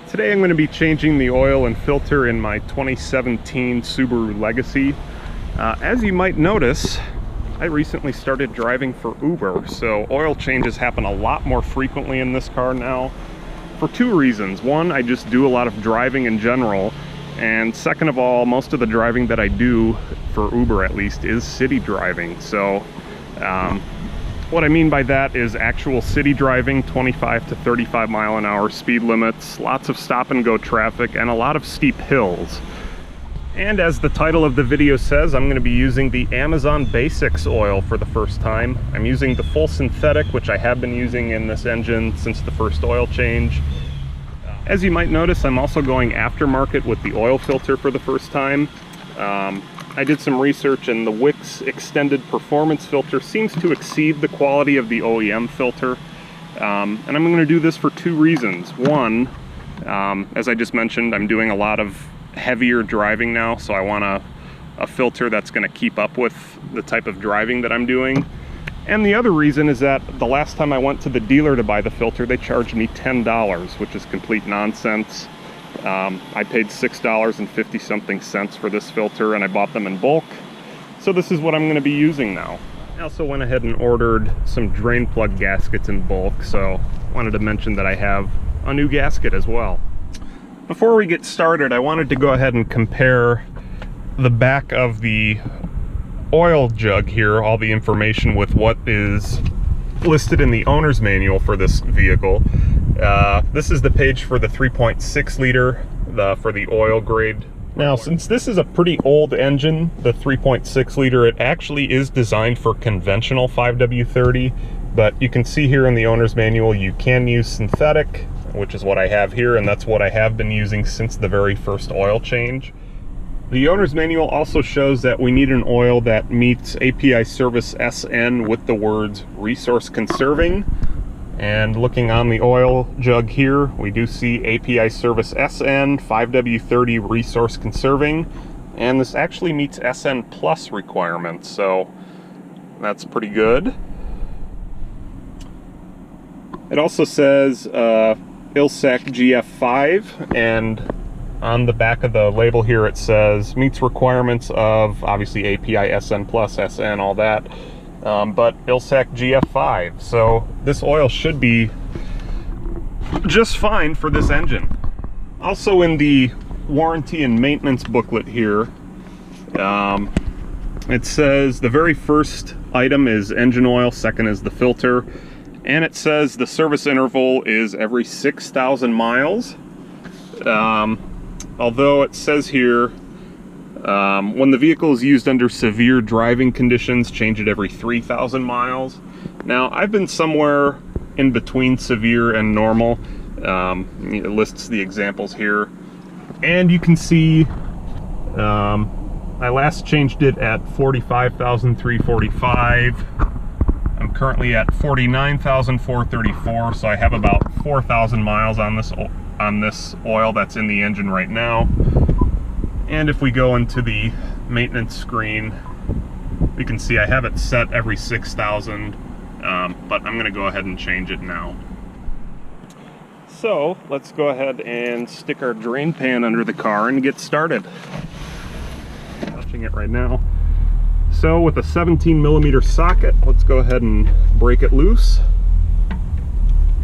Today I'm going to be changing the oil and filter in my 2017 Subaru Legacy. As you might notice, I recently started driving for Uber, so oil changes happen a lot more frequently in this car now for two reasons. One, I just do a lot of driving in general, and second of all, most of the driving that I do, for Uber at least, is city driving. So what I mean by that is actual city driving, 25 to 35 mile an hour speed limits, lots of stop and go traffic, and a lot of steep hills. And as the title of the video says, I'm going to be using the Amazon Basics oil for the first time. I'm using the full synthetic, which I have been using in this engine since the first oil change. As you might notice, I'm also going aftermarket with the oil filter for the first time. I did some research, and the Wix Extended Performance filter seems to exceed the quality of the OEM filter. And I'm going to do this for two reasons. One, as I just mentioned, I'm doing a lot of heavier driving now, so I want a filter that's going to keep up with the type of driving that I'm doing. And the other reason is that the last time I went to the dealer to buy the filter, they charged me $10, which is complete nonsense. I paid $6.50 something for this filter, and I bought them in bulk. So this is what I'm going to be using now. I also went ahead and ordered some drain plug gaskets in bulk, so wanted to mention that I have a new gasket as well. Before we get started, I wanted to go ahead and compare the back of the oil jug here, all the information, with what is listed in the owner's manual for this vehicle. This is the page for the 3.6 liter for the oil grade. Now, since this is a pretty old engine, the 3.6 liter, it actually is designed for conventional 5W30, but you can see here in the owner's manual you can use synthetic, which is what I have here, and that's what I have been using since the very first oil change. The owner's manual also shows that we need an oil that meets API service SN with the words resource conserving. And looking on the oil jug here, we do see API service SN 5W30 resource conserving, and this actually meets SN plus requirements, so that's pretty good. It also says ILSAC GF5, and on the back of the label here it says meets requirements of obviously API SN plus, SN, all that, but ILSAC GF5. So this oil should be just fine for this engine. Also in the warranty and maintenance booklet here, it says the very first item is engine oil, second is the filter, and it says the service interval is every 6,000 miles. Although it says here, when the vehicle is used under severe driving conditions, change it every 3,000 miles. Now, I've been somewhere in between severe and normal. It lists the examples here. And you can see I last changed it at 45,345. I'm currently at 49,434, so I have about 4,000 miles on this oil that's in the engine right now. And if we go into the maintenance screen, we can see I have it set every 6,000, but I'm going to go ahead and change it now. So let's go ahead and stick our drain pan under the car and get started. Touching it right now. So with a 17mm socket, let's go ahead and break it loose.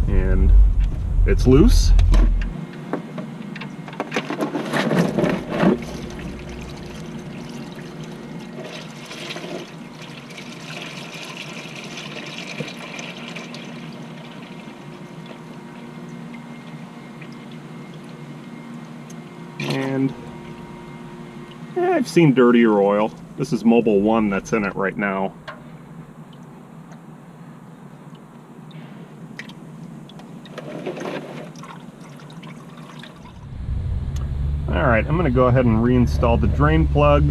And it's loose. And I've seen dirtier oil. This is Mobil 1 that's in it right now. Alright, I'm going to go ahead and reinstall the drain plug.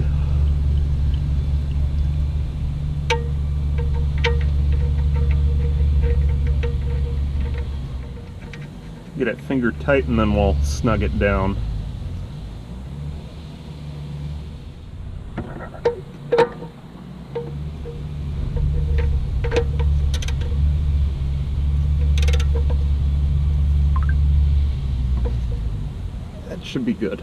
Get it finger tight and then we'll snug it down. should be good.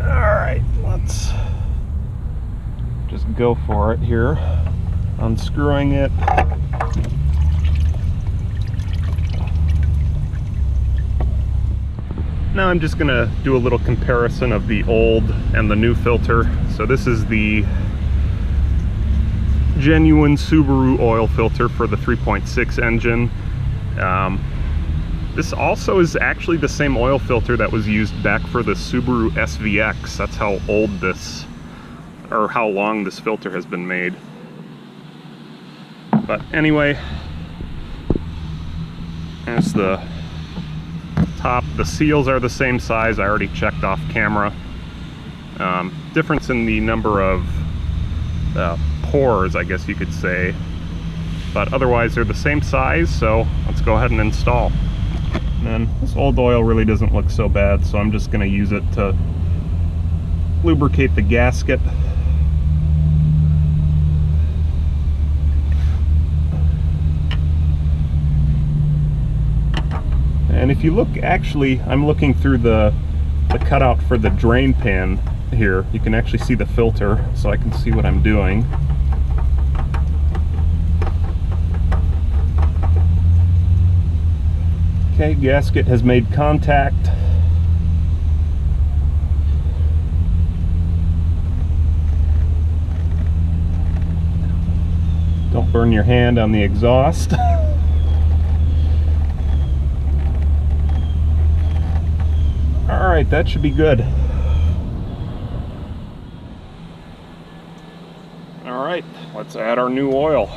Alright, let's just go for it here. Unscrewing it. Now I'm just going to do a little comparison of the old and the new filter. So this is the genuine Subaru oil filter for the 3.6 engine. This also is actually the same oil filter that was used back for the Subaru SVX. That's how old this, or how long this filter has been made. But anyway, there's the top. The seals are the same size. I already checked off camera. Difference in the number of pores, I guess you could say, but otherwise they're the same size. So let's go ahead and install. And this old oil really doesn't look so bad, so I'm just going to use it to lubricate the gasket. And if you look, actually, I'm looking through the cutout for the drain pan here. You can actually see the filter, so I can see what I'm doing. Okay, gasket has made contact. Don't burn your hand on the exhaust. Alright, that should be good. Alright, let's add our new oil.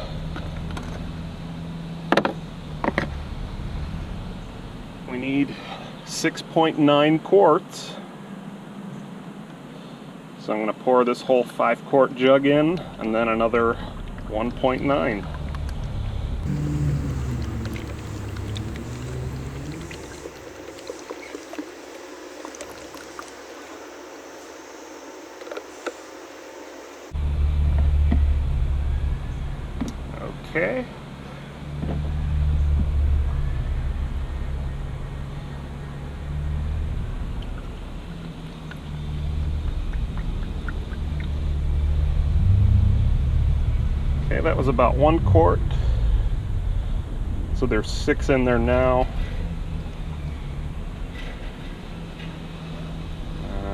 We need 6.9 quarts. So I'm going to pour this whole 5-quart jug in, and then another 1.9. Okay. Okay, that was about 1 quart. So there's 6 in there now.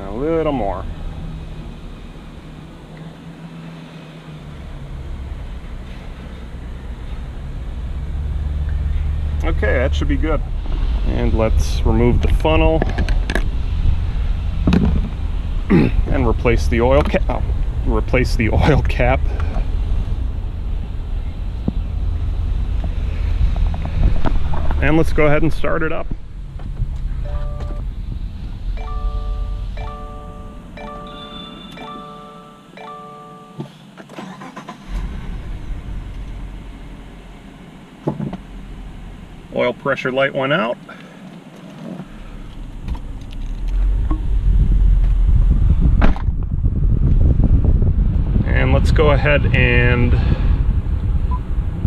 A little more. Okay, that should be good. And let's remove the funnel and replace the oil cap. Replace the oil cap. And let's go ahead and start it up. Oil pressure light went out. And let's go ahead and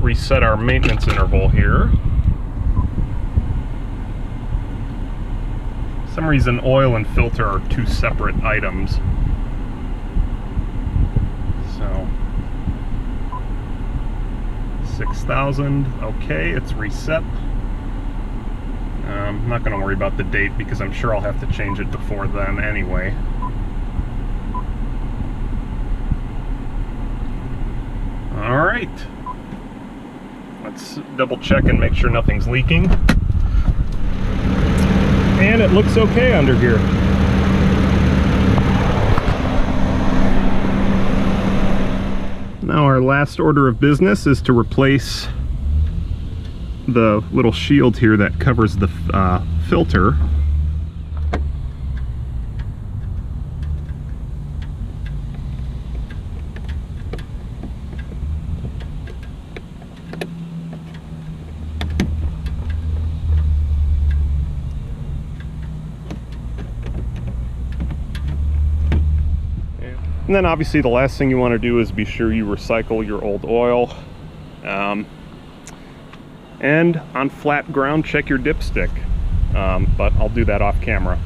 reset our maintenance interval here. For some reason, oil and filter are 2 separate items. So 6,000, okay, it's reset. I'm not going to worry about the date because I'm sure I'll have to change it before then anyway. Alright, let's double check and make sure nothing's leaking. And it looks okay under here. Now our last order of business is to replace the little shield here that covers the filter. And then obviously the last thing you want to do is be sure you recycle your old oil. And on flat ground, check your dipstick. But I'll do that off camera.